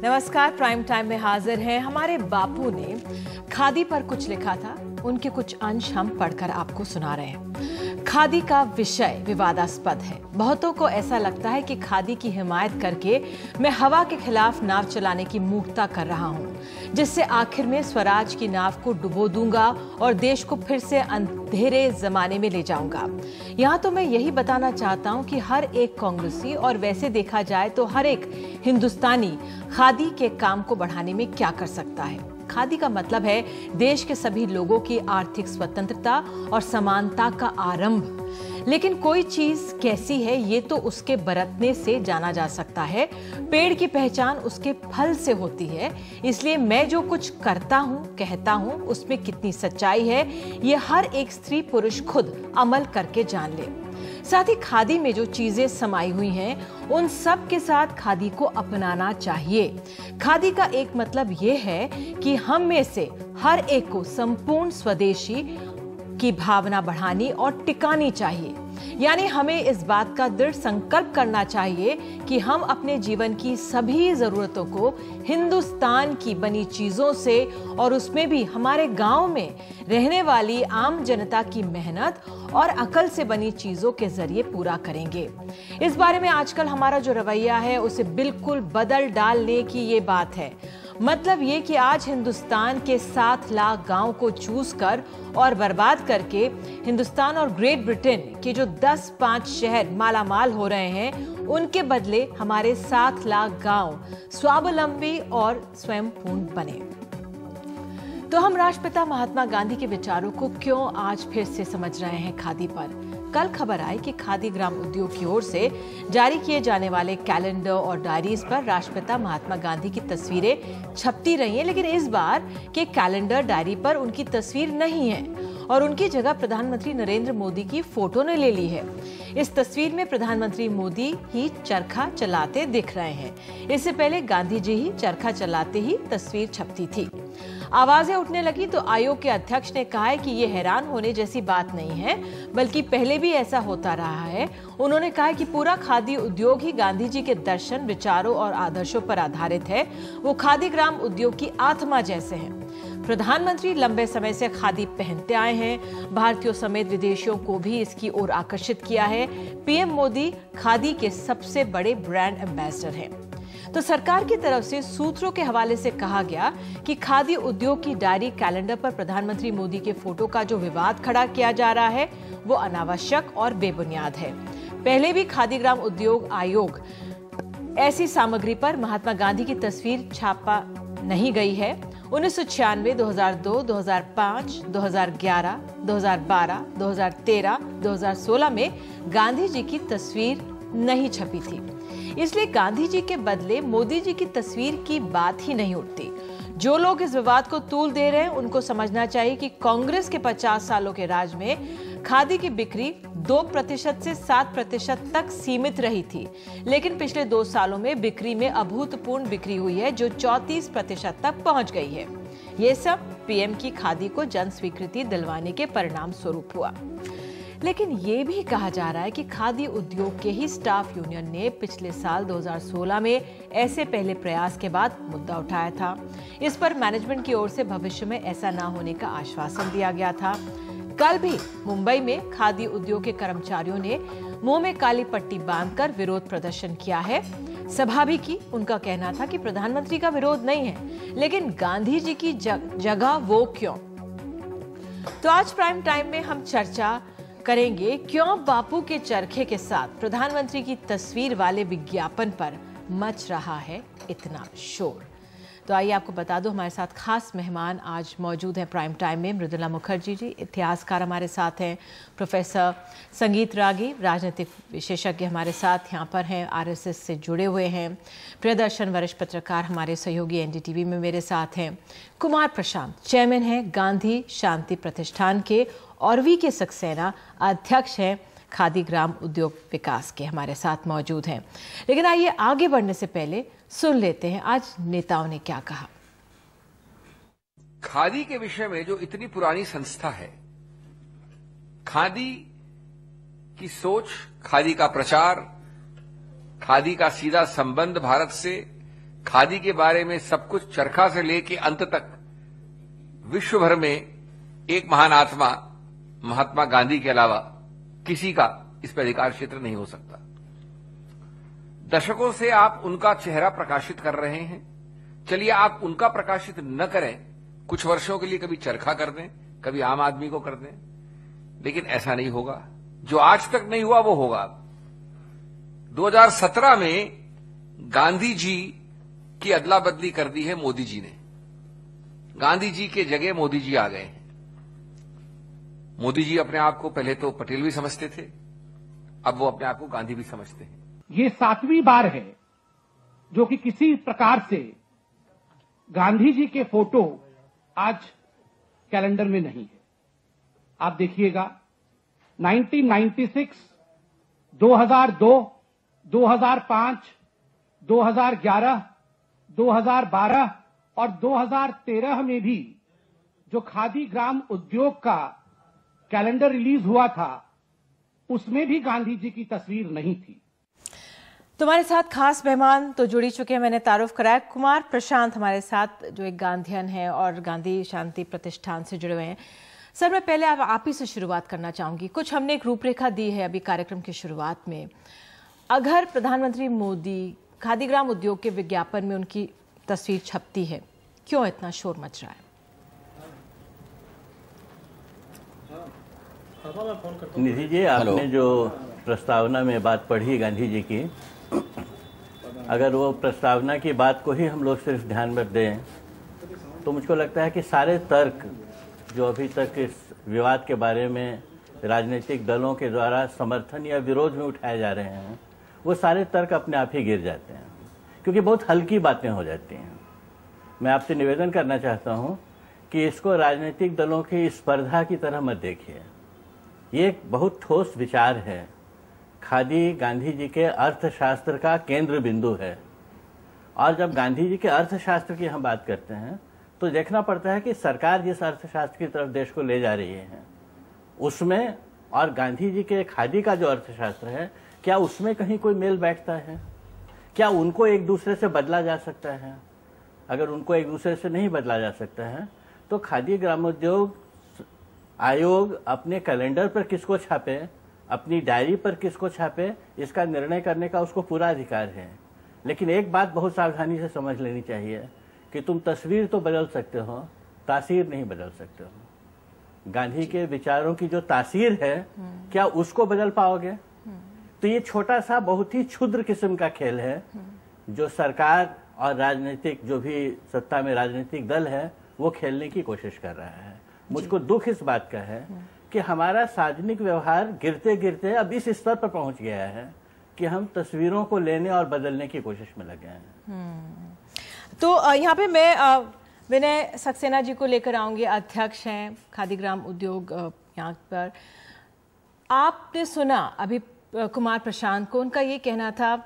नमस्कार, prime time में हाजिर हैं। हमारे बापू ने खादी पर कुछ लिखा था, उनके कुछ अंश हम पढ़कर आपको सुना रहे हैं। खादी का विषय विवादास्पद है। बहुतों को ऐसा लगता है कि खादी की हिमायत करके मैं हवा के खिलाफ नाव चलाने की मूर्खता कर रहा हूं, जिससे आखिर में स्वराज की नाव को डुबो दूंगा और देश को फिर से अंधेरे जमाने में ले जाऊंगा। यहाँ तो मैं यही बताना चाहता हूँ कि हर एक कांग्रेसी और वैसे देखा जाए तो हर एक हिंदुस्तानी खादी के काम को बढ़ाने में क्या कर सकता है। खादी का मतलब है देश के सभी लोगों की आर्थिक स्वतंत्रता और समानता का आरंभ। लेकिन कोई चीज कैसी है ये तो उसके बरतने से जाना जा सकता है। पेड़ की पहचान उसके फल से होती है। इसलिए मैं जो कुछ करता हूँ, कहता हूँ, उसमें कितनी सच्चाई है ये हर एक स्त्री पुरुष खुद अमल करके जान ले। साथ ही खादी में जो चीजें समाई हुई हैं उन सब के साथ खादी को अपनाना चाहिए। खादी का एक मतलब ये है कि हम में से हर एक को संपूर्ण स्वदेशी की भावना बढ़ानी और टिकानी चाहिए। यानी हमें इस बात का दृढ़ संकल्प करना चाहिए कि हम अपने जीवन की सभी जरूरतों को हिंदुस्तान की बनी चीजों से और उसमें भी हमारे गांव में रहने वाली आम जनता की मेहनत और अकल से बनी चीजों के जरिए पूरा करेंगे। इस बारे में आजकल हमारा जो रवैया है उसे बिल्कुल बदल डालने की ये बात है। मतलब ये कि आज हिंदुस्तान के 7 लाख गांव को चूस कर और बर्बाद करके हिंदुस्तान और ग्रेट ब्रिटेन के जो 10-5 शहर मालामाल हो रहे हैं उनके बदले हमारे 7 लाख गांव स्वावलंबी और स्वयंपूर्ण बने। तो हम राष्ट्रपिता महात्मा गांधी के विचारों को क्यों आज फिर से समझ रहे हैं खादी पर। कल खबर आई कि खादी ग्राम उद्योग की ओर से जारी किए जाने वाले कैलेंडर और डायरीज पर राष्ट्रपिता महात्मा गांधी की तस्वीरें छपती रही हैं, लेकिन इस बार के कैलेंडर डायरी पर उनकी तस्वीर नहीं है और उनकी जगह प्रधानमंत्री नरेंद्र मोदी की फोटो ने ले ली है। इस तस्वीर में प्रधानमंत्री मोदी ही चरखा चलाते दिख रहे हैं। इससे पहले गांधी जी ही चरखा चलाते ही तस्वीर छपती थी। आवाजें उठने लगी तो आयोग के अध्यक्ष ने कहा है कि ये हैरान होने जैसी बात नहीं है, बल्कि पहले भी ऐसा होता रहा है। उन्होंने कहा कि पूरा खादी उद्योग ही गांधी जी के दर्शन, विचारों और आदर्शों पर आधारित है। वो खादी ग्राम उद्योग की आत्मा जैसे हैं। प्रधानमंत्री लंबे समय से खादी पहनते आए हैं। भारतीयों समेत विदेशियों को भी इसकी ओर आकर्षित किया है। पीएम मोदी खादी के सबसे बड़े ब्रांड एम्बेसडर हैं। तो सरकार की तरफ से सूत्रों के हवाले से कहा गया कि खादी उद्योग की डायरी कैलेंडर पर प्रधानमंत्री मोदी के फोटो का जो विवाद खड़ा किया जा रहा है वो अनावश्यक और बेबुनियाद है। पहले भी खादी ग्राम उद्योग आयोग ऐसी सामग्री पर महात्मा गांधी की तस्वीर छापा नहीं गई है। 1996, 2002, 2005, 2011, 2012, 2013, 2016 में गांधी जी की तस्वीर नहीं छपी थी। इसलिए गांधी जी के बदले मोदी जी की तस्वीर की बात ही नहीं उठती। जो लोग इस विवाद को तूल दे रहे हैं उनको समझना चाहिए कि कांग्रेस के 50 सालों के राज में खादी की बिक्री 2% से 7% तक सीमित रही थी, लेकिन पिछले 2 सालों में बिक्री में अभूतपूर्व बिक्री हुई है जो 34% तक पहुंच गई है। ये सब पीएम की खादी को जन स्वीकृति दिलवाने के परिणाम स्वरूप हुआ। लेकिन ये भी कहा जा रहा है कि खादी उद्योग के ही स्टाफ यूनियन ने पिछले साल 2016 में ऐसे पहले प्रयास के बाद मुद्दा उठाया था। इस पर मैनेजमेंट की ओर से भविष्य में ऐसा ना होने का आश्वासन दिया गया था। कल भी मुंबई में खादी उद्योग के कर्मचारियों ने मुंह में काली पट्टी बांधकर विरोध प्रदर्शन किया है। सभा भी की। उनका कहना था कि प्रधानमंत्री का विरोध नहीं है, लेकिन गांधी जी की जगह वो क्यों। तो आज प्राइम टाइम में हम चर्चा करेंगे क्यों बापू के चरखे के साथ प्रधानमंत्री की तस्वीर वाले विज्ञापन पर मच रहा है इतना शोर। तो आइए आपको बता दूं, हमारे साथ खास मेहमान आज मौजूद हैं प्राइम टाइम में। मृदुला मुखर्जी जी इतिहासकार हमारे साथ हैं। प्रोफेसर संगीत रागी राजनीतिक विशेषज्ञ हमारे साथ यहाँ पर हैं, आरएसएस से जुड़े हुए हैं। प्रियदर्शन वरिष्ठ पत्रकार हमारे सहयोगी एनडीटीवी में मेरे साथ हैं। कुमार प्रशांत चेयरमैन हैं गांधी शांति प्रतिष्ठान के और वी के सक्सेना अध्यक्ष हैं खादी ग्राम उद्योग विकास के, हमारे साथ मौजूद हैं। लेकिन आइए आगे बढ़ने से पहले सुन लेते हैं आज नेताओं ने क्या कहा। खादी के विषय में जो इतनी पुरानी संस्था है, खादी की सोच, खादी का प्रचार, खादी का सीधा संबंध भारत से, खादी के बारे में सब कुछ चरखा से लेके अंत तक विश्व भर में एक महान आत्मा महात्मा गांधी के अलावा किसी का इस पर अधिकार क्षेत्र नहीं हो सकता। दशकों से आप उनका चेहरा प्रकाशित कर रहे हैं। चलिए आप उनका प्रकाशित न करें, कुछ वर्षों के लिए कभी चरखा कर दें, कभी आम आदमी को कर दें, लेकिन ऐसा नहीं होगा। जो आज तक नहीं हुआ वो होगा। 2017 में गांधी जी की अदला बदली कर दी है मोदी जी ने। गांधी जी के जगह मोदी जी आ गए हैं। मोदी जी अपने आप को पहले तो पटेल भी समझते थे, अब वो अपने आप को गांधी भी समझते हैं। ये 7वीं बार है जो कि किसी प्रकार से गांधी जी के फोटो आज कैलेंडर में नहीं है। आप देखिएगा 1996, 2002, 2005, 2011, 2012 और 2013 में भी जो खादी ग्राम उद्योग का कैलेंडर रिलीज हुआ था उसमें भी गांधी जी की तस्वीर नहीं थी। तुम्हारे साथ खास मेहमान तो जुड़ी चुके हैं, मैंने तारुफ कराया। कुमार प्रशांत हमारे साथ जो एक गांधीयन है और गांधी शांति प्रतिष्ठान से जुड़े हुए हैं। सर, मैं पहले आप ही से शुरुआत करना चाहूंगी। कुछ हमने एक रूपरेखा दी है अभी कार्यक्रम की शुरुआत में। अगर प्रधानमंत्री मोदी खादी ग्राम उद्योग के विज्ञापन में उनकी तस्वीर छपती है, क्यों इतना शोर मच रहा है? निधि जी, आपने जो प्रस्तावना में बात पढ़ी गांधी जी की, अगर वो प्रस्तावना की बात को ही हम लोग सिर्फ ध्यान में दें तो मुझको लगता है कि सारे तर्क जो अभी तक इस विवाद के बारे में राजनीतिक दलों के द्वारा समर्थन या विरोध में उठाए जा रहे हैं, वो सारे तर्क अपने आप ही गिर जाते हैं, क्योंकि बहुत हल्की बातें हो जाती हैं। मैं आपसे निवेदन करना चाहता हूँ कि इसको राजनीतिक दलों की स्पर्धा की तरह मत देखिए। ये एक बहुत ठोस विचार है। खादी गांधी जी के अर्थशास्त्र का केंद्र बिंदु है, और जब गांधी जी के अर्थशास्त्र की हम बात करते हैं तो देखना पड़ता है कि सरकार जिस अर्थशास्त्र की तरफ देश को ले जा रही है उसमें और गांधी जी के खादी का जो अर्थशास्त्र है, क्या उसमें कहीं कोई मेल बैठता है? क्या उनको एक दूसरे से बदला जा सकता है? अगर उनको एक दूसरे से नहीं बदला जा सकता है तो खादी ग्रामोद्योग आयोग अपने कैलेंडर पर किसको छापे, अपनी डायरी पर किसको छापे, इसका निर्णय करने का उसको पूरा अधिकार है। लेकिन एक बात बहुत सावधानी से समझ लेनी चाहिए कि तुम तस्वीर तो बदल सकते हो, तासीर नहीं बदल सकते हो। गांधी के विचारों की जो तासीर है, क्या उसको बदल पाओगे? तो ये छोटा सा बहुत ही क्षुद्र किस्म का खेल है जो सरकार और राजनीतिक जो भी सत्ता में राजनीतिक दल है वो खेलने की कोशिश कर रहा है। मुझको दुख इस बात का है कि हमारा सार्वजनिक व्यवहार गिरते गिरते अब इस स्तर पर पहुंच गया है कि हम तस्वीरों को लेने और बदलने की कोशिश में लगे हैं। तो यहाँ पे मैं विनय सक्सेना जी को लेकर आऊंगी, अध्यक्ष हैं खादी ग्राम उद्योग यहाँ पर। आपने सुना अभी कुमार प्रशांत को, उनका ये कहना था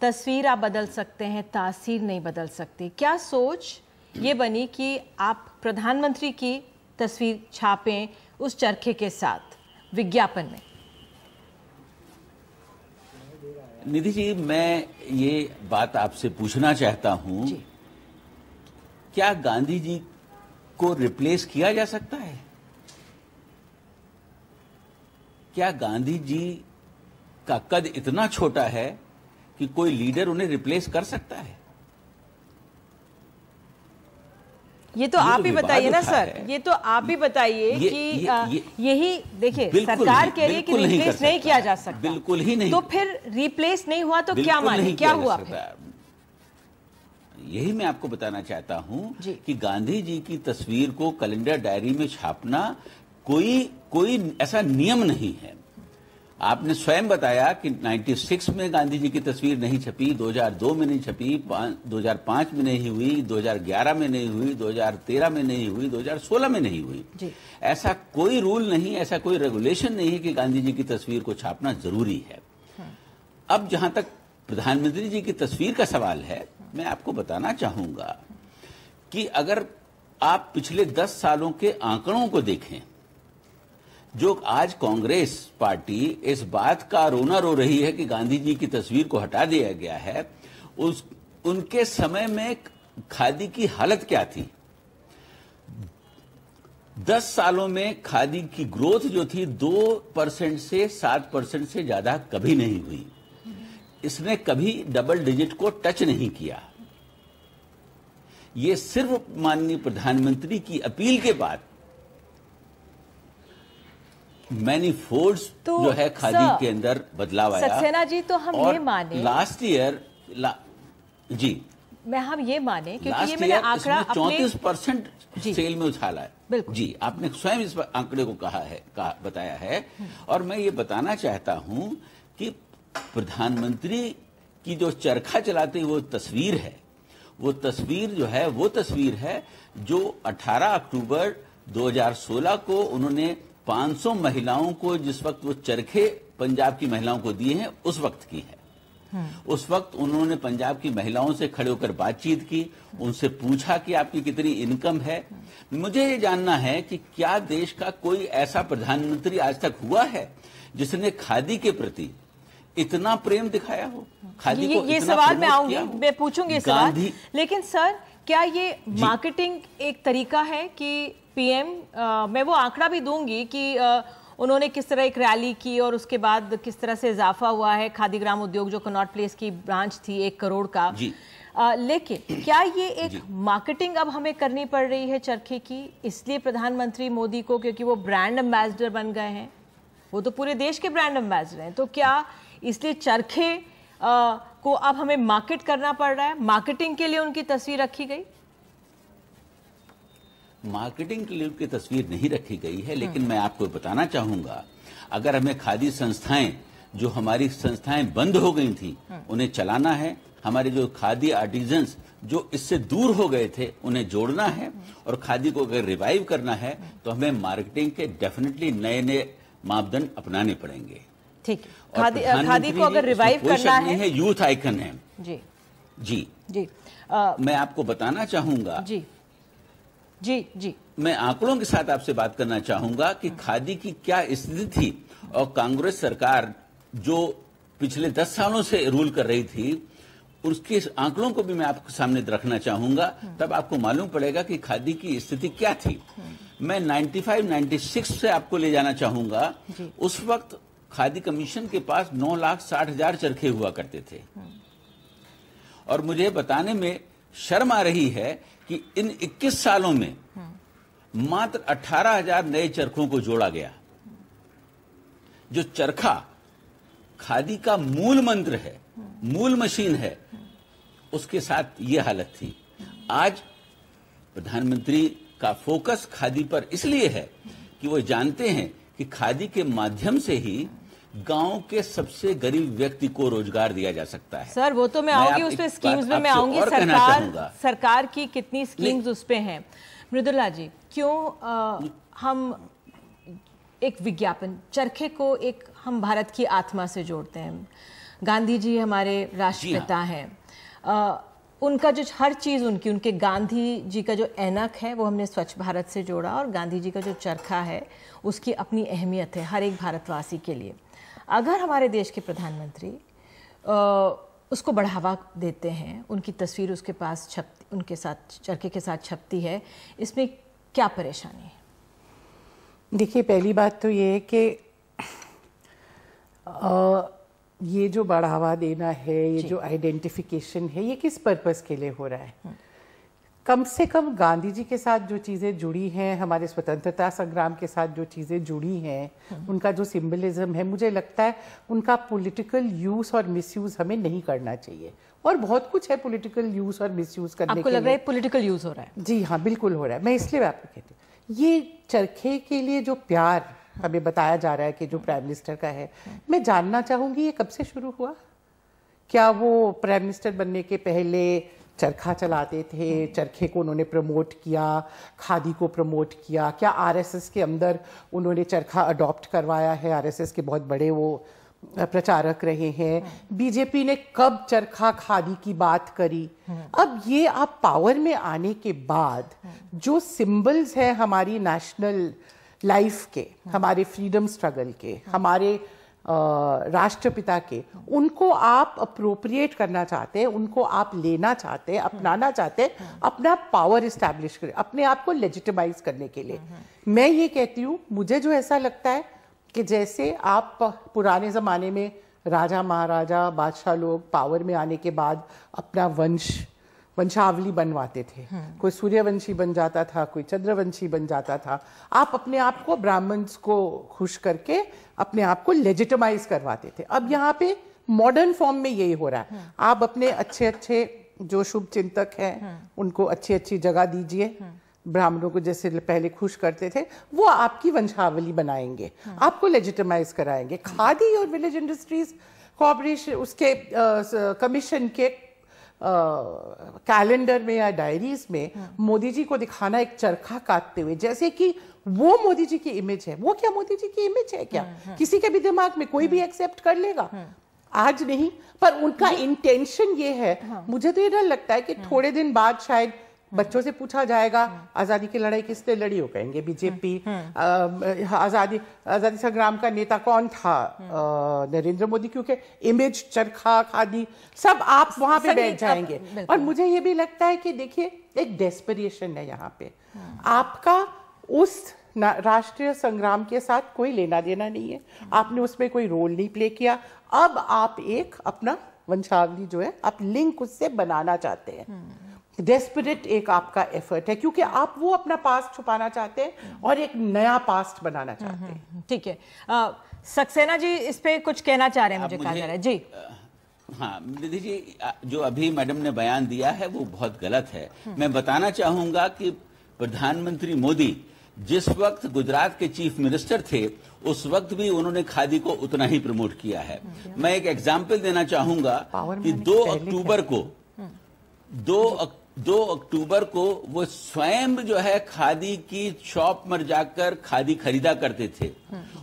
तस्वीर आप बदल सकते हैं, तासीर नहीं बदल सकती। क्या सोच ये बनी कि आप प्रधानमंत्री की तस्वीर छापें उस चरखे के साथ विज्ञापन में? निधि जी, मैं ये बात आपसे पूछना चाहता हूं, क्या गांधी जी को रिप्लेस किया जा सकता है? क्या गांधी जी का कद इतना छोटा है कि कोई लीडर उन्हें रिप्लेस कर सकता है? ये तो आप ही बताइए ना सर, ये तो आप ही बताइए कि यही देखिए, सरकार कह रही है कि रिप्लेस नहीं किया जा सकता। बिल्कुल ही नहीं। तो फिर रिप्लेस नहीं हुआ तो क्या माने, क्या हुआ फिर? यही मैं आपको बताना चाहता हूं कि गांधी जी की तस्वीर को कैलेंडर डायरी में छापना कोई ऐसा नियम नहीं है। आपने स्वयं बताया कि 96 में गांधी जी की तस्वीर नहीं छपी, 2002 में नहीं छपी, 2005 में नहीं हुई, 2011 में नहीं हुई, 2013 में नहीं हुई, 2016 में नहीं हुई। ऐसा कोई रूल नहीं, ऐसा कोई रेगुलेशन नहीं है कि गांधी जी की तस्वीर को छापना जरूरी है। अब जहां तक प्रधानमंत्री जी की तस्वीर का सवाल है, मैं आपको बताना चाहूंगा कि अगर आप पिछले 10 सालों के आंकड़ों को देखें, जो आज कांग्रेस पार्टी इस बात का रोना रो रही है कि गांधी जी की तस्वीर को हटा दिया गया है, उनके समय में खादी की हालत क्या थी? 10 सालों में खादी की ग्रोथ जो थी 2% से 7% से ज्यादा कभी नहीं हुई। इसने कभी डबल डिजिट को टच नहीं किया। ये सिर्फ माननीय प्रधानमंत्री की अपील के बाद मैनीफोल्ड्स जो है खादी के अंदर बदलाव आया। सक्सेना जी, तो हम ये माने लास्ट ईयर जी हम ये माने, क्योंकि ये मैंने आंकड़ा 34% सेल में उछाला है। बिल्कुल जी, आपने स्वयं इस आंकड़े को बताया है। और मैं ये बताना चाहता हूं कि प्रधानमंत्री की जो चरखा चलाते वो तस्वीर है, वो तस्वीर है जो 18 अक्टूबर 2016 को उन्होंने 500 महिलाओं को, जिस वक्त वो चरखे पंजाब की महिलाओं को दिए हैं, उस वक्त की है। उस वक्त उन्होंने पंजाब की महिलाओं से खड़े होकर बातचीत की, उनसे पूछा कि आपकी कितनी इनकम है। मुझे ये जानना है कि क्या देश का कोई ऐसा प्रधानमंत्री आज तक हुआ है जिसने खादी के प्रति इतना प्रेम दिखाया हो? खादी को ये सवाल मैं आऊंगी, मैं पूछूंगी ये सवाल। लेकिन सर, क्या ये मार्केटिंग एक तरीका है कि पीएम, मैं वो आंकड़ा भी दूंगी कि उन्होंने किस तरह एक रैली की और उसके बाद किस तरह से इजाफा हुआ है खादी ग्राम उद्योग, जो कनॉट प्लेस की ब्रांच थी 1 करोड़ का। लेकिन क्या ये एक मार्केटिंग अब हमें करनी पड़ रही है चरखे की, इसलिए प्रधानमंत्री मोदी को, क्योंकि वो ब्रांड एम्बेसडर बन गए हैं, वो तो पूरे देश के ब्रांड एम्बेसडर हैं, तो क्या इसलिए चरखे को अब हमें मार्केट करना पड़ रहा है? मार्केटिंग के लिए उनकी तस्वीर रखी गई? मार्केटिंग के लिए उनकी तस्वीर नहीं रखी गई है, लेकिन मैं आपको बताना चाहूंगा, अगर हमें खादी संस्थाएं, जो हमारी संस्थाएं बंद हो गई थी, उन्हें चलाना है, हमारे जो खादी आर्टिजन्स जो इससे दूर हो गए थे उन्हें जोड़ना है, और खादी को अगर रिवाइव करना है तो हमें मार्केटिंग के डेफिनेटली नए मापदंड अपनाने पड़ेंगे। ठीक है, खादी को अगर रिवाइव करना है, यूथ आइकन है। जी जी जी, मैं आपको बताना चाहूंगा, जी जी जी, मैं आंकड़ों के साथ आपसे बात करना चाहूंगा कि खादी की क्या स्थिति थी, और कांग्रेस सरकार जो पिछले 10 सालों से रूल कर रही थी, उसके आंकड़ों को भी मैं आपके सामने रखना चाहूंगा, तब आपको मालूम पड़ेगा कि खादी की स्थिति क्या थी। मैं 95-96 से आपको ले जाना चाहूंगा। उस वक्त खादी कमीशन के पास 9,60,000 चरखे हुआ करते थे, और मुझे बताने में शर्म आ रही है कि इन 21 सालों में मात्र 18,000 नए चरखों को जोड़ा गया। जो चरखा खादी का मूल मंत्र है, मूल मशीन है, उसके साथ ये हालत थी। आज प्रधानमंत्री का फोकस खादी पर इसलिए है कि वो जानते हैं कि खादी के माध्यम से ही गांव के सबसे गरीब व्यक्ति को रोजगार दिया जा सकता है। सर, वो तो मैं आऊंगी उस पे, स्कीम्स में मैं आऊंगी। सरकार की कितनी स्कीम्स उस पे हैं। मृदुला जी, क्यों हम एक विज्ञापन, चरखे को एक हम भारत की आत्मा से जोड़ते हैं। गांधी जी हमारे राष्ट्रपिता हैं, उनका जो हर चीज़ उनके गांधी जी का जो ऐनक है वो हमने स्वच्छ भारत से जोड़ा, और गांधी जी का जो चरखा है उसकी अपनी अहमियत है हर एक भारतवासी के लिए। अगर हमारे देश के प्रधानमंत्री उसको बढ़ावा देते हैं, उनकी तस्वीर उसके पास छपती, उनके साथ चरखे के साथ छपती है, इसमें क्या परेशानी है? देखिए, पहली बात तो ये है कि ये जो बढ़ावा देना है, ये जो आइडेंटिफिकेशन है, ये किस पर्पस के लिए हो रहा है? कम से कम गांधी जी के साथ जो चीज़ें जुड़ी हैं, हमारे स्वतंत्रता संग्राम के साथ जो चीज़ें जुड़ी हैं, उनका जो सिंबलिज्म है, मुझे लगता है उनका पॉलिटिकल यूज़ और मिसयूज़ हमें नहीं करना चाहिए। और बहुत कुछ है पॉलिटिकल यूज़ और मिसयूज़ करने के लिए। आपको लग रहा है पॉलिटिकल यूज़ हो रहा है? जी हाँ, बिल्कुल हो रहा है। मैं इसलिए आपको कहती हूँ, ये चरखे के लिए जो प्यार हमें बताया जा रहा है कि जो प्राइम मिनिस्टर का है, मैं जानना चाहूँगी ये कब से शुरू हुआ? क्या वो प्राइम मिनिस्टर बनने के पहले चरखा चलाते थे, चरखे को उन्होंने प्रमोट किया, खादी को प्रमोट किया? क्या आरएसएस के अंदर उन्होंने चरखा अडॉप्ट करवाया है? आरएसएस के बहुत बड़े वो प्रचारक रहे हैं। बीजेपी ने कब चरखा खादी की बात करी? अब ये आप पावर में आने के बाद जो सिंबल्स हैं हमारी नेशनल लाइफ के, हमारे फ्रीडम स्ट्रगल के, हमारे राष्ट्रपिता के, उनको आप अप्रोप्रिएट करना चाहते हैं, उनको आप लेना चाहते हैं, अपनाना चाहते हैं, अपना पावर इस्टेब्लिश करें, अपने आप को लेजिटिमाइज करने के लिए। मैं ये कहती हूँ, मुझे जो ऐसा लगता है कि जैसे आप पुराने ज़माने में राजा महाराजा बादशाह लोग पावर में आने के बाद अपना वंशावली बनवाते थे, कोई सूर्यवंशी बन जाता था, कोई चंद्रवंशी बन जाता था, आप अपने आप को ब्राह्मण्स को खुश करके अपने आप को लेजिटिमाइज करवाते थे। अब यहाँ पे मॉडर्न फॉर्म में यही हो रहा है, आप अपने अच्छे अच्छे जो शुभ चिंतक हैं उनको अच्छी अच्छी जगह दीजिए, ब्राह्मणों को जैसे पहले खुश करते थे वो आपकी वंशावली बनाएंगे, आपको लेजिटिमाइज कराएंगे। खादी और विलेज इंडस्ट्रीज कॉर्पोरेशन उसके कमीशन के कैलेंडर में या डायरीज में मोदी जी को दिखाना एक चरखा काटते हुए, जैसे कि वो मोदी जी की इमेज है। वो क्या मोदी जी की इमेज है क्या? किसी के भी दिमाग में कोई भी एक्सेप्ट कर लेगा? आज नहीं, पर उनका इंटेंशन ये है। मुझे तो ये डर लगता है कि थोड़े दिन बाद शायद बच्चों से पूछा जाएगा आजादी की लड़ाई किसने लड़ी, हो कहेंगे बीजेपी। आजादी संग्राम का नेता कौन था? नरेंद्र मोदी, क्योंकि इमेज, चरखा, खादी सब आप वहां पे बैठ जाएंगे। और मुझे ये भी लगता है कि देखिए एक डेस्परेशन है यहाँ पे, आपका उस राष्ट्रीय संग्राम के साथ कोई लेना देना नहीं है, आपने उसमें कोई रोल नहीं प्ले किया। अब आप एक अपना वंशावली जो है आप लिंक उससे बनाना चाहते हैं। डेस्परेट एक आपका एफर्ट है, क्योंकि आप वो अपना पास्ट छुपाना चाहते हैं और एक नया पास्ट बनाना चाहते हैं। ठीक है, सक्सेना जी इस पे कुछ कहना चाह रहे हैं, मुझे कहा जा रहा है जी। हाँ निधि जी, जो अभी मैडम ने बयान दिया है वो बहुत गलत है। मैं बताना चाहूंगा कि प्रधानमंत्री मोदी जिस वक्त गुजरात के चीफ मिनिस्टर थे उस वक्त भी उन्होंने खादी को उतना ही प्रमोट किया है। मैं एक एग्जाम्पल देना चाहूंगा कि 2 अक्टूबर को वो स्वयं जो है खादी की शॉप पर जाकर खादी खरीदा करते थे।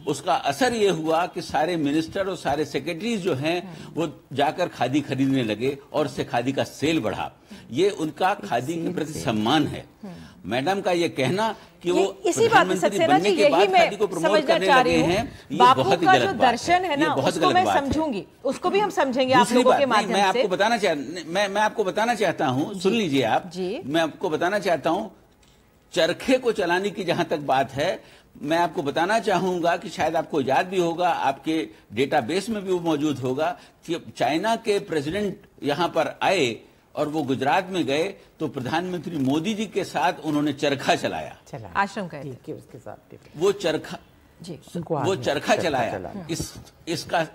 उसका असर ये हुआ कि सारे मिनिस्टर और सारे सेक्रेटरीज जो हैं वो जाकर खादी खरीदने लगे और उससे खादी का सेल बढ़ा। ये उनका खादी के प्रति सम्मान है। मैडम का ये कहना कि वो इसी बात बनने के बाद खादी को प्रमोट करने लगे हैं, ये बहुत ही गलत दर्शन है ना, उसको मैं समझूंगी, उसको भी हम समझेंगे आप लोगों के माध्यम से। मैं आपको बताना चाहता हूँ, सुन लीजिए आप, मैं आपको बताना चाहता हूँ, चरखे को चलाने की जहां तक बात है, मैं आपको बताना चाहूंगा कि शायद आपको याद भी होगा, आपके डेटाबेस में भी वो मौजूद होगा कि चाइना के प्रेसिडेंट यहां पर आए और वो गुजरात में गए तो प्रधानमंत्री मोदी जी के साथ उन्होंने चरखा चलाया, आश्रम का उसके साथ वो चरखा चलाया।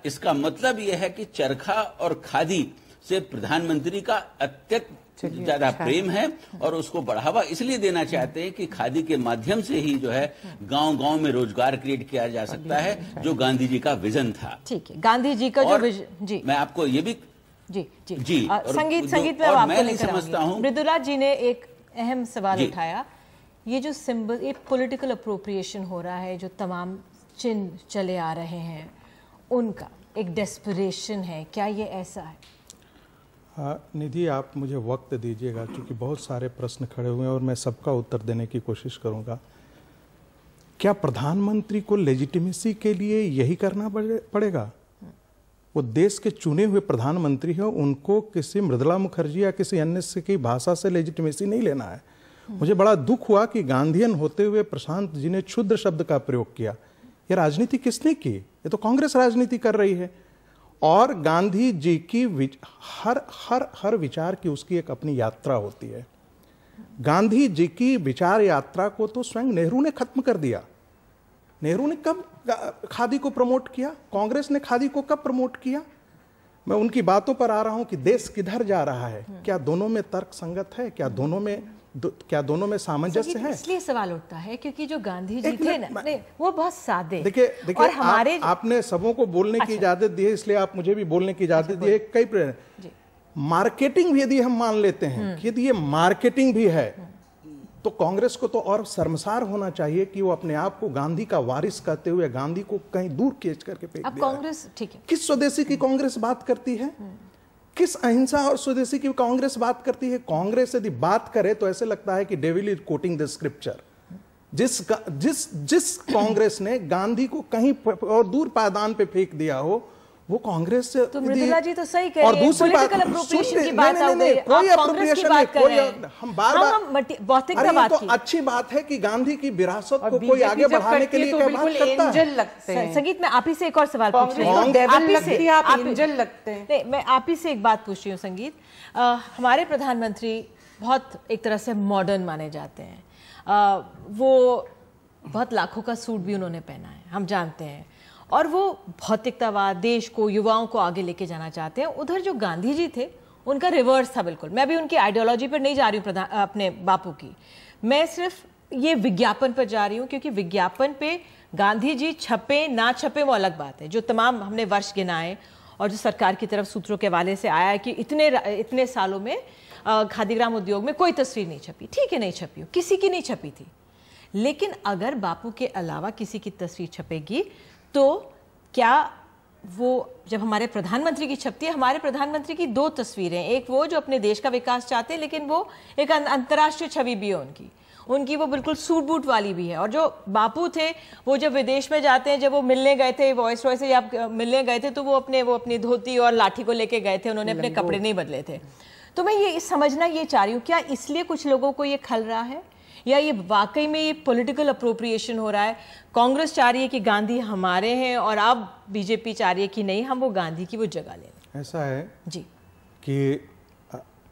इसका मतलब यह है कि चरखा और खादी से प्रधानमंत्री का अत्यंत ज्यादा प्रेम है और उसको बढ़ावा इसलिए देना चाहते हैं कि खादी के माध्यम से ही जो है गांव-गांव में रोजगार क्रिएट किया जा सकता है, जो गांधी जी का विजन था। ठीक है, गांधी जी का जो विजन, जी मैं आपको ये भी जी संगीत में आपको नहीं समझता हूँ। मृदुला जी ने एक अहम सवाल उठाया, ये जो सिंबल, ये पॉलिटिकल अप्रोप्रिएशन हो रहा है, जो तमाम चिन्ह चले आ रहे हैं, उनका एक डेस्परेशन है, क्या ये ऐसा है? निधि, आप मुझे वक्त दीजिएगा क्योंकि बहुत सारे प्रश्न खड़े हुए हैं और मैं सबका उत्तर देने की कोशिश करूंगा। क्या प्रधानमंत्री को लेजिटिमेसी के लिए यही करना पड़ेगा? वो देश के चुने हुए प्रधानमंत्री हैं, उनको किसी मृदुला मुखर्जी या किसी अन्य से की भाषा से लेजिटिमेसी नहीं लेना है। मुझे बड़ा दुख हुआ कि गांधीयन होते हुए प्रशांत जी ने क्षुद्र शब्द का प्रयोग किया। ये राजनीति किसने की? ये तो कांग्रेस राजनीति कर रही है। और गांधी जी की हर विचार की उसकी एक अपनी यात्रा होती है। गांधी जी की विचार यात्रा को तो स्वयं नेहरू ने खत्म कर दिया। नेहरू ने कब खादी को प्रमोट किया? कांग्रेस ने खादी को कब प्रमोट किया? मैं उनकी बातों पर आ रहा हूं कि देश किधर जा रहा है, क्या दोनों में तर्क संगत है, क्या दोनों में सामंजस्य है? इसलिए सवाल उठता है क्योंकि जो गांधी जी थे ना, वो बहुत सादे। देखिए और हमारे आपने सबों को बोलने की इजाजत दी है, इसलिए आप मुझे भी बोलने की इजाजत दी है। कई मार्केटिंग भी यदि हम मान लेते हैं कि यदि ये मार्केटिंग भी है तो कांग्रेस को तो और शर्मसार होना चाहिए कि वो अपने आप को गांधी का वारिस कहते हुए गांधी को कहीं दूर खींच करके फेंक दिया। अब कांग्रेस ठीक है, किस स्वदेशी की कांग्रेस बात करती है? किस अहिंसा और स्वदेशी की कांग्रेस बात करती है? कांग्रेस यदि बात करे तो ऐसे लगता है कि devil is coating the scripture. जिस कांग्रेस ने गांधी को कहीं और दूर पायदान पे फेंक दिया हो, वो कांग्रेस से। तो मृदुला जी तो सही कह और रही है, दूसरी बात, पॉलिटिकल अप्रोप्रिएशन की बात आ गई, कोई आप कांग्रेस की बात कर रहे हैं, हम बार-बार भौतिकता बात की। अच्छी बात है कि गांधी की विरासत को कोई आगे बढ़ाने के लिए क्या बात करता है। संगीत, मैं आप ही से एक और सवाल पूछ रही हूँ, मैं आप ही से एक बात पूछ रही हूँ संगीत। हमारे प्रधानमंत्री बहुत एक तरह से मॉडर्न माने जाते हैं, वो बहुत लाखों का सूट भी उन्होंने पहना है, हम जानते हैं, और वो भौतिकतावाद, देश को, युवाओं को आगे लेके जाना चाहते हैं। उधर जो गांधी जी थे उनका रिवर्स था बिल्कुल। मैं भी उनकी आइडियोलॉजी पर नहीं जा रही हूँ अपने बापू की, मैं सिर्फ ये विज्ञापन पर जा रही हूँ, क्योंकि विज्ञापन पे गांधी जी छपे ना छपे वो अलग बात है। जो तमाम हमने वर्ष गिनाए और जो सरकार की तरफ सूत्रों के हवाले से आया है कि इतने सालों में खादी ग्राम उद्योग में कोई तस्वीर नहीं छपी, ठीक है नहीं छपी, किसी की नहीं छपी थी, लेकिन अगर बापू के अलावा किसी की तस्वीर छपेगी तो क्या वो, जब हमारे प्रधानमंत्री की छपती है, हमारे प्रधानमंत्री की दो तस्वीरें, एक वो जो अपने देश का विकास चाहते हैं लेकिन वो एक अंतर्राष्ट्रीय छवि भी है उनकी वो बिल्कुल सूट बूट वाली भी है। और जो बापू थे वो जब विदेश में जाते हैं, जब वो मिलने गए थे वॉइस रॉय से, जब मिलने गए थे तो वो अपनी धोती और लाठी को लेके गए थे, उन्होंने अपने कपड़े नहीं बदले थे। तो मैं ये समझना ये चाह रही हूँ, क्या इसलिए कुछ लोगों को ये खल रहा है, या ये वाकई में ये पॉलिटिकल अप्रोप्रिएशन हो रहा है? कांग्रेस चाह रही है कि गांधी हमारे हैं और अब बीजेपी चाह रही है कि नहीं, हम वो गांधी की वो जगह लें। ऐसा है जी कि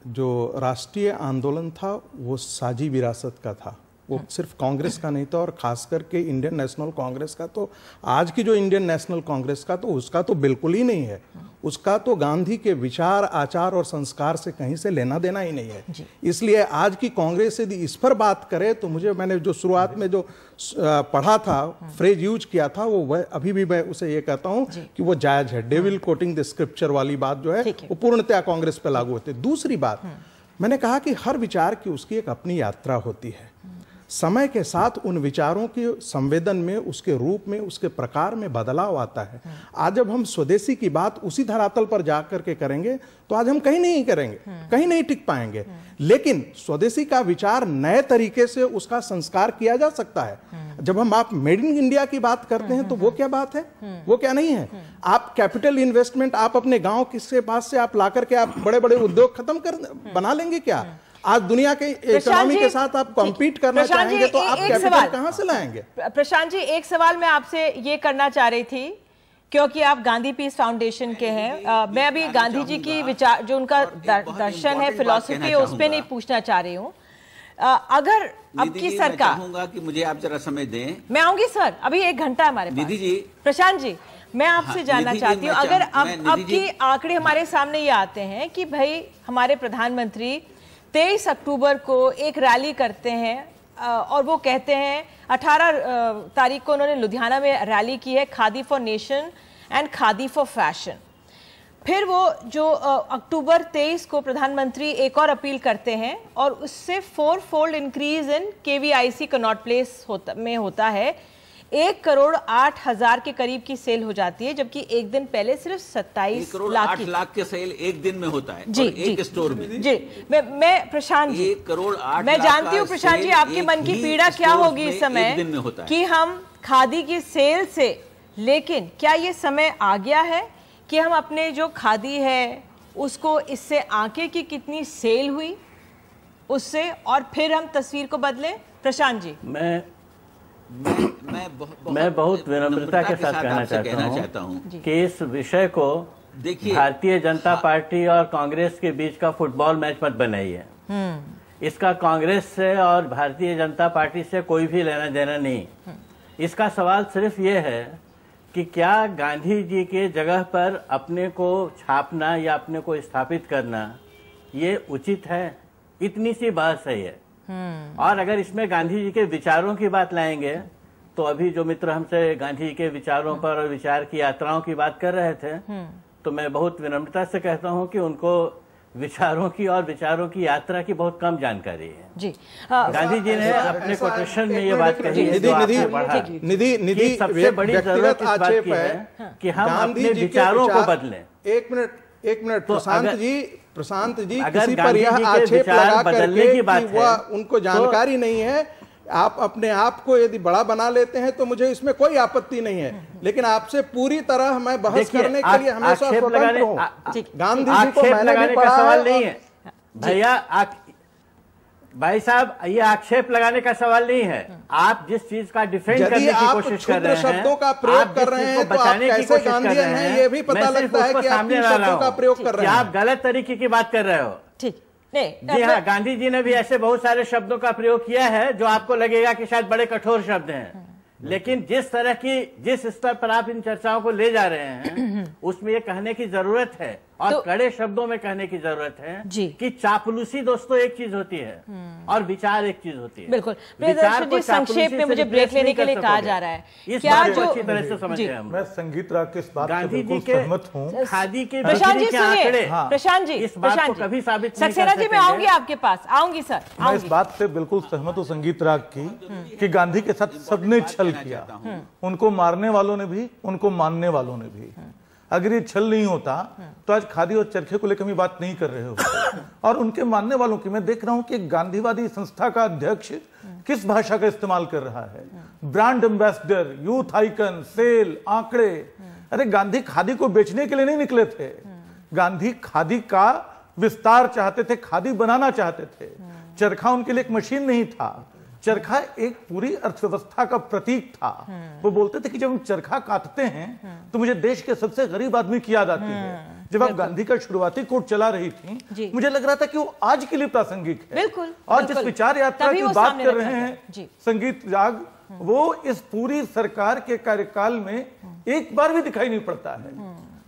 जो राष्ट्रीय आंदोलन था वो साझी विरासत का था, वो सिर्फ कांग्रेस का नहीं था, और खास करके इंडियन नेशनल कांग्रेस का। तो आज की जो इंडियन नेशनल कांग्रेस का, तो उसका तो बिल्कुल ही नहीं है, उसका तो गांधी के विचार, आचार और संस्कार से कहीं से लेना देना ही नहीं है। इसलिए आज की कांग्रेस यदि इस पर बात करे तो मैंने जो शुरुआत में जो पढ़ा था, फ्रेज यूज किया था, वो अभी भी मैं उसे ये कहता हूं कि वो जायज है। डेविल कोटिंग द स्क्रिप्चर वाली बात जो है वो पूर्णतया कांग्रेस पे लागू होती है। दूसरी बात, मैंने कहा कि हर विचार की उसकी एक अपनी यात्रा होती है। समय के साथ उन विचारों के संवेदन में, उसके रूप में, उसके प्रकार में बदलाव आता है। आज जब हम स्वदेशी की बात उसी धरातल पर जाकर के करेंगे तो आज हम कहीं नहीं करेंगे, कहीं नहीं टिक पाएंगे। लेकिन स्वदेशी का विचार नए तरीके से उसका संस्कार किया जा सकता है। जब हम आप मेड इन इंडिया की बात करते हैं तो वो क्या बात है, वो क्या नहीं है। आप कैपिटल इन्वेस्टमेंट आप अपने गांव के पास से आप ला करके आप बड़े बड़े उद्योग खत्म कर बना लेंगे क्या? आज दुनिया के इकोनॉमी के साथ आप कॉम्पीट करना चाहेंगे तो आप कैपिटल कहां से लाएंगे? प्रशांत जी, एक सवाल मैं आपसे ये करना चाह रही थी, क्योंकि आप गांधी पीस फाउंडेशन के हैं। मैं अभी गांधी जी की विचार, जो उनका दर्शन है, फिलॉसफी है, उस पर नहीं पूछना चाह रही हूँ। अगर अब की सरकार, चाहूंगा कि मुझे आप जरा समय दें। मैं आऊंगी सर, अभी 1 घंटा हमारे पास। निधि जी, प्रशांत जी, मैं आपसे जानना चाहती हूँ, अगर अब की आंकड़े हमारे सामने ये आते हैं कि भाई हमारे प्रधानमंत्री 23 अक्टूबर को एक रैली करते हैं और वो कहते हैं, 18 तारीख को उन्होंने लुधियाना में रैली की है, khadi for nation and khadi for fashion. फिर वो जो अक्टूबर 23 को प्रधानमंत्री एक और अपील करते हैं और उससे 4-fold increase in KVIC Connaught place होता है। 1,08,000 के करीब की सेल हो जाती है, जबकि एक दिन पहले सिर्फ 27 लाख के सेल एक दिन में होता है। जी, एक स्टोर में। जी, मैं प्रशांत जी, 1,08,00,000 मैं जानती हूँ प्रशांत जी आपके मन की पीड़ा क्या होगी इस समय कि हम खादी की सेल से, लेकिन क्या ये समय आ गया है कि हम अपने जो खादी है उसको इससे आंके की कितनी सेल हुई उससे, और फिर हम तस्वीर को बदलें? प्रशांत जी, मैं बहुत विनम्रता के साथ कहना चाहता हूँ कि इस विषय को देखिए, भारतीय जनता पार्टी और कांग्रेस के बीच का फुटबॉल मैच मत बनाइए। इसका कांग्रेस से और भारतीय जनता पार्टी से कोई भी लेना देना नहीं। इसका सवाल सिर्फ ये है कि क्या गांधी जी के जगह पर अपने को छापना या अपने को स्थापित करना ये उचित है? इतनी सी बात सही है। और अगर इसमें गांधी जी के विचारों की बात लाएंगे तो अभी जो मित्र हमसे गांधी जी के विचारों पर और विचार की यात्राओं की बात कर रहे थे, तो मैं बहुत विनम्रता से कहता हूं कि उनको विचारों की और विचारों की यात्रा की बहुत कम जानकारी है। जी, गांधी जी ने अपने कोटेशन में ये बात कही है, निधि सबसे बड़ी जरूरत इस बात की है कि हम अपने विचारों को बदलें। एक मिनट प्रशांत जी, अगर किसी पर यह आक्षेप लगा करके कि वह उनको जानकारी नहीं है, आप अपने आप को यदि बड़ा बना लेते हैं तो मुझे इसमें कोई आपत्ति नहीं है, लेकिन आपसे पूरी तरह मैं बहस करने के लिए हमेशा स्वतंत्र हूं। गांधी जी को मैंने भी पढ़ा सवाल नहीं है भैया, भाई साहब, ये आक्षेप लगाने का सवाल नहीं है। आप जिस चीज का डिफेंड करने की कोशिश कर रहे हैं, शब्दों का प्रयोग कर रहे हैं, तो आप कैसे गांधीयन हैं ये भी पता लगता है कि आप किन शब्दों का प्रयोग कर रहे हैं। आप गलत तरीके की बात कर रहे हो। ठीक नहीं, जी हाँ, गांधी जी ने भी ऐसे बहुत सारे शब्दों का प्रयोग किया है जो आपको लगेगा कि शायद बड़े कठोर शब्द हैं, लेकिन जिस स्तर पर आप इन चर्चाओं को ले जा रहे हैं उसमें ये कहने की जरूरत है और तो, कड़े शब्दों में कहने की जरूरत है कि चापलूसी दोस्तों एक चीज होती है और विचार एक चीज होती है। बिल्कुल। संक्षेप में मुझे ब्रेक लेने के लिए कहा जा रहा है, इस बात को अच्छी तरह से समझे हम। मैं संगीत राग के इस बात गांधी जी के सहमत हूँ, खादी के प्रशांत जी सुनिए, प्रशांत जी, इस बात को कभी साबित नहीं कर सक्सेना जी, मैं आऊंगी आपके पास, आऊंगी सर। मैं इस बात से बिल्कुल सहमत हूँ संगीत राग की कि गांधी के साथ सबने छल किया, उनको मारने वालों ने भी, उनको मानने वालों ने भी। अगर ये छल नहीं होता तो आज खादी और चरखे को लेकर हम बात नहीं कर रहे होते। और उनके मानने वालों की मैं देख रहा हूं कि गांधीवादी संस्था का अध्यक्ष किस भाषा का इस्तेमाल कर रहा है, brand ambassador, youth icon, sale, आंकड़े। अरे गांधी खादी को बेचने के लिए नहीं निकले थे, गांधी खादी का विस्तार चाहते थे, खादी बनाना चाहते थे। चरखा उनके लिए एक मशीन नहीं था, चरखा एक पूरी अर्थव्यवस्था का प्रतीक था। वो बोलते थे कि जब हम चरखा काटते हैं तो मुझे देश के सबसे गरीब आदमी की याद आती है। जब आप गांधी का शुरुआती कोट चला रही थी, मुझे लग रहा था कि वो आज के लिए प्रासंगिक है। बिल्कुल, और जिस विचार यात्रा की बात कर रहे हैं संगीत राग, वो इस पूरी सरकार के कार्यकाल में एक बार भी दिखाई नहीं पड़ता है।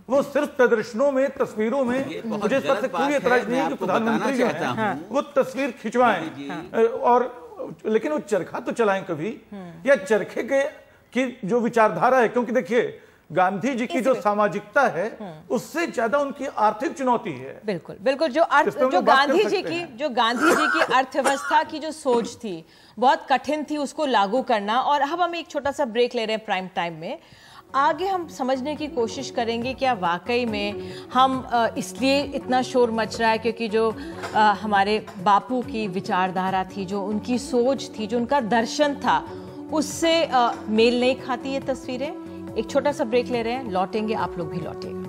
वो सिर्फ प्रदर्शनों में, तस्वीरों में। मुझे इस बात से कोई एतराज नहीं है कि प्रधानमंत्री जो है वो तस्वीर खिंचवाएं, और लेकिन वो चरखा तो चलाएं कभी, या चरखे की जो विचारधारा है। क्योंकि देखिए गांधी जी की जो सामाजिकता है उससे ज्यादा उनकी आर्थिक चुनौती है। बिल्कुल बिल्कुल। जो गांधी जी की अर्थव्यवस्था की जो सोच थी बहुत कठिन थी उसको लागू करना। और अब हम एक छोटा सा ब्रेक ले रहे हैं प्राइम टाइम में। आगे हम समझने की कोशिश करेंगे क्या वाकई में हम इसलिए इतना शोर मच रहा है क्योंकि जो हमारे बापू की विचारधारा थी, जो उनकी सोच थी, जो उनका दर्शन था, उससे मेल नहीं खाती ये तस्वीरें। एक छोटा सा ब्रेक ले रहे हैं, लौटेंगे, आप लोग भी लौटेंगे।